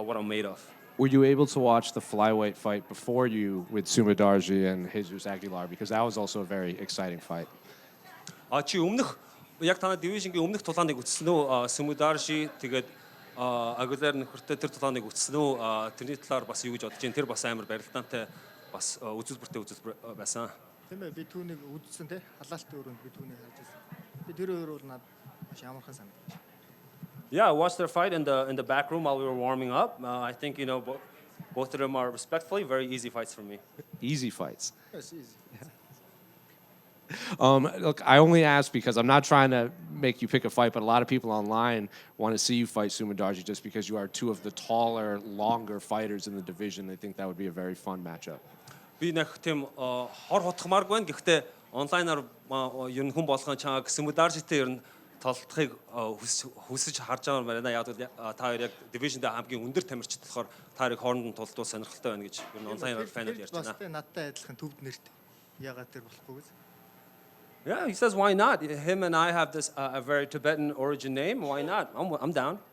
what I'm made of. Were you able to watch the flyweight fight before you with Sumadarji and Jesus Aguilar? Because that was also a very exciting fight. Чи өмнөх яг танай дивизингийн өмнөх тулааныг үзсэн үү? Сумударши тэгээд Агулер нөхөртэй тэр тулааныг үзсэн үү? Тэрний талаар бас юу гэж бодож байна? Тэр бас амар барилдаантай бас үзүүлбэртэй үзүүлбэр байсан. Тийм ээ би түүнийг үзсэн те халаалтын өрөөнд би түүнийг харж байсан. Би тэр хоёр бол надад маш ямархан санагдав. Yeah, I watched their fight in the back room while we were warming up. I think both of them are respectfully very easy fights for me. Easy fights. Yes, easy. Look, I only ask because I'm not trying to make you pick a fight, but a lot of people online want to see you fight Sumadarji just because you are two of the taller, longer fighters in the division. They think that would be a very fun matchup. Би нэг тийм хор хотхмааргүй байна. Гэхдээ онлайнаар ер нь хүн болгон чааг Сумударжитэй ер нь толдохыг хүсэж харж байгаа юм байна. Яг та хоёр яг дивизинд хамгийн өндөр тамирчид болохоор та хоёрыг хооронд нь тулдуул сонирхолтой байна гэж ер нь онлайнаар фанууд ярьж байна. Бас надтай адилхан төвд нэрт ягаад тэр болохгүй гэж. Yeah, he says why not? Him and I have this a very Tibetan origin name. Why not? I'm down.